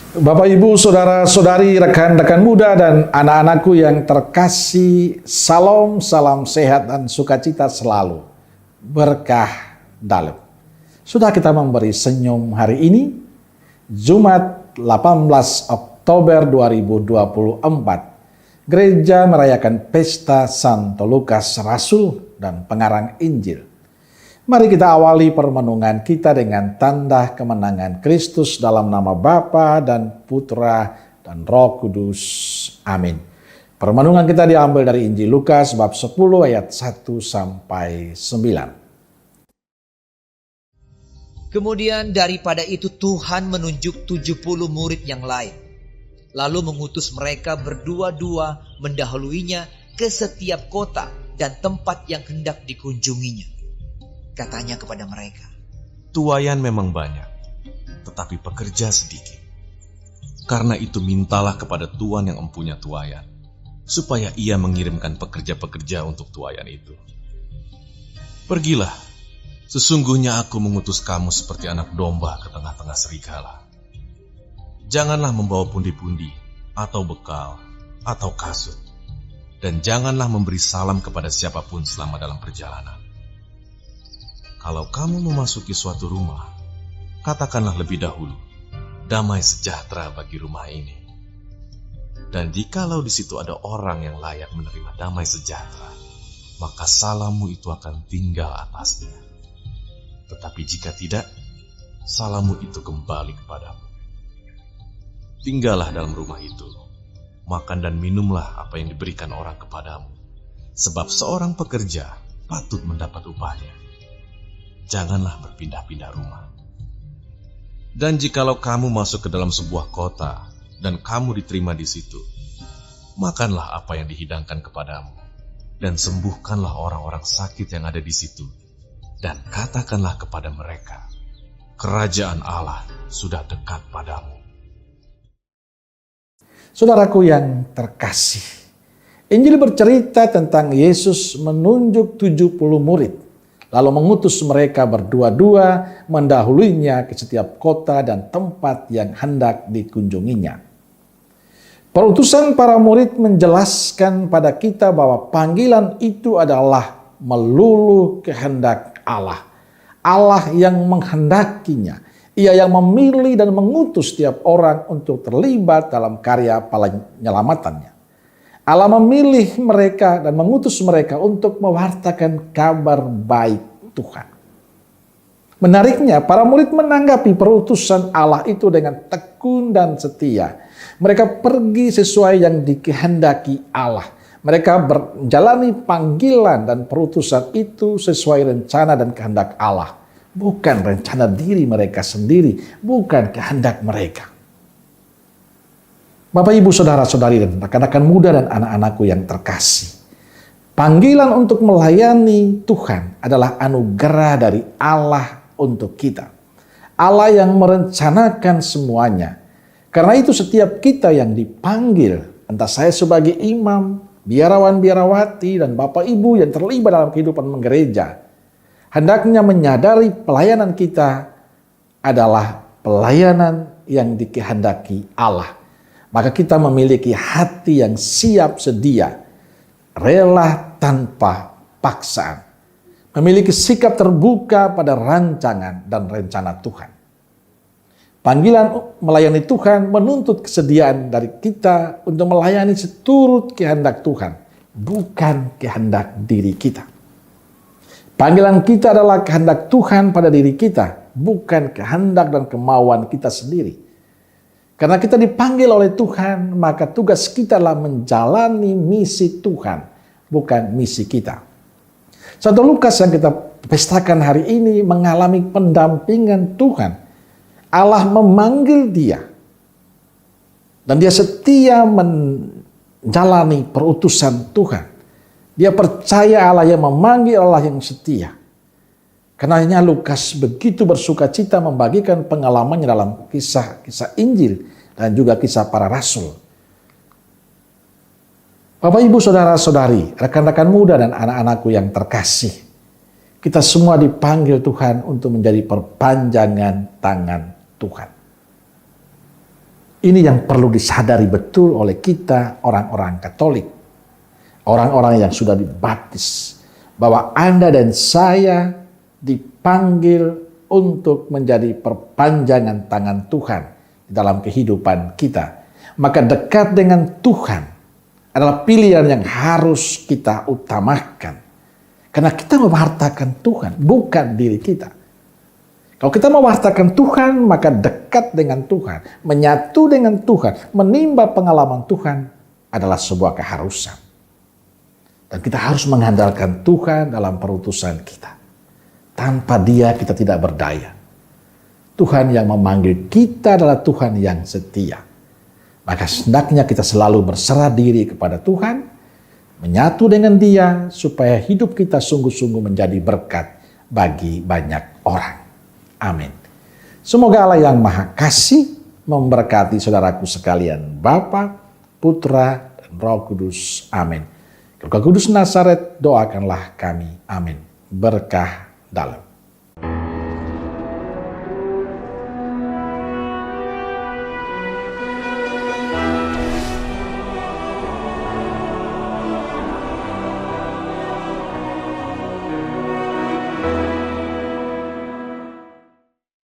Bapak, Ibu, saudara-saudari, rekan-rekan muda, dan anak-anakku yang terkasih, salam sehat dan sukacita selalu. Berkah dalam. Sudah kita memberi senyum hari ini, Jumat 18 Oktober 2024. Gereja merayakan pesta Santo Lukas Rasul dan pengarang Injil. Mari kita awali permenungan kita dengan tanda kemenangan Kristus dalam nama Bapa dan Putra dan Roh Kudus. Amin. Permenungan kita diambil dari Injil Lukas bab 10 ayat 1-9. Kemudian daripada itu Tuhan menunjuk 70 murid yang lain. Lalu mengutus mereka berdua-dua mendahuluinya ke setiap kota dan tempat yang hendak dikunjunginya. Katanya kepada mereka, tuaian memang banyak, tetapi pekerja sedikit. Karena itu mintalah kepada Tuan yang empunya tuaian, supaya ia mengirimkan pekerja-pekerja untuk tuaian itu. Pergilah, sesungguhnya aku mengutus kamu seperti anak domba ke tengah-tengah serigala. Janganlah membawa pundi-pundi, atau bekal, atau kasut, dan janganlah memberi salam kepada siapapun selama dalam perjalanan. Kalau kamu memasuki suatu rumah, katakanlah lebih dahulu, damai sejahtera bagi rumah ini. Dan jikalau di situ ada orang yang layak menerima damai sejahtera, maka salammu itu akan tinggal atasnya. Tetapi jika tidak, salammu itu kembali kepadamu. Tinggallah dalam rumah itu, makan dan minumlah apa yang diberikan orang kepadamu, sebab seorang pekerja patut mendapat upahnya. Janganlah berpindah-pindah rumah. Dan jikalau kamu masuk ke dalam sebuah kota dan kamu diterima di situ, makanlah apa yang dihidangkan kepadamu dan sembuhkanlah orang-orang sakit yang ada di situ, dan katakanlah kepada mereka, kerajaan Allah sudah dekat padamu. Saudaraku yang terkasih, Injil bercerita tentang Yesus menunjuk 70 murid, lalu mengutus mereka berdua-dua mendahuluinya ke setiap kota dan tempat yang hendak dikunjunginya. Perutusan para murid menjelaskan pada kita bahwa panggilan itu adalah melulu kehendak Allah. Allah yang menghendakinya. Ia yang memilih dan mengutus setiap orang untuk terlibat dalam karya penyelamatannya. Allah memilih mereka dan mengutus mereka untuk mewartakan kabar baik Tuhan. Menariknya, para murid menanggapi perutusan Allah itu dengan tekun dan setia. Mereka pergi sesuai yang dikehendaki Allah. Mereka menjalani panggilan dan perutusan itu sesuai rencana dan kehendak Allah. Bukan rencana diri mereka sendiri, bukan kehendak mereka. Bapak, Ibu, saudara-saudari, dan rekan-rekan muda dan anak-anakku yang terkasih. Panggilan untuk melayani Tuhan adalah anugerah dari Allah untuk kita. Allah yang merencanakan semuanya. Karena itu setiap kita yang dipanggil, entah saya sebagai imam, biarawan-biarawati, dan Bapak Ibu yang terlibat dalam kehidupan gereja, hendaknya menyadari pelayanan kita adalah pelayanan yang dikehendaki Allah. Maka kita memiliki hati yang siap sedia, rela tanpa paksaan. Memiliki sikap terbuka pada rancangan dan rencana Tuhan. Panggilan melayani Tuhan menuntut kesediaan dari kita untuk melayani seturut kehendak Tuhan, bukan kehendak diri kita. Panggilan kita adalah kehendak Tuhan pada diri kita, bukan kehendak dan kemauan kita sendiri. Karena kita dipanggil oleh Tuhan, maka tugas kita adalah menjalani misi Tuhan, bukan misi kita. Santo Lukas yang kita pestakan hari ini mengalami pendampingan Tuhan. Allah memanggil dia. Dan dia setia menjalani perutusan Tuhan. Dia percaya Allah yang memanggil, Allah yang setia. Karenanya Lukas begitu bersukacita membagikan pengalamannya dalam kisah-kisah Injil dan juga kisah para rasul. Bapak, Ibu, saudara-saudari, rekan-rekan muda dan anak-anakku yang terkasih. Kita semua dipanggil Tuhan untuk menjadi perpanjangan tangan Tuhan. Ini yang perlu disadari betul oleh kita orang-orang Katolik. Orang-orang yang sudah dibaptis. Bahwa Anda dan saya dipanggil untuk menjadi perpanjangan tangan Tuhan dalam kehidupan kita. Maka dekat dengan Tuhan adalah pilihan yang harus kita utamakan. Karena kita mewartakan Tuhan, bukan diri kita. Kalau kita mewartakan Tuhan, maka dekat dengan Tuhan, menyatu dengan Tuhan, menimba pengalaman Tuhan adalah sebuah keharusan. Dan kita harus mengandalkan Tuhan dalam perutusan kita. Tanpa Dia kita tidak berdaya. Tuhan yang memanggil kita adalah Tuhan yang setia. Maka hendaknya kita selalu berserah diri kepada Tuhan, menyatu dengan Dia supaya hidup kita sungguh-sungguh menjadi berkat bagi banyak orang. Amin. Semoga Allah yang Maha Kasih memberkati saudaraku sekalian, Bapa, Putra, dan Roh Kudus. Amin. Roh Kudus Nazaret, doakanlah kami. Amin. Berkah dalam.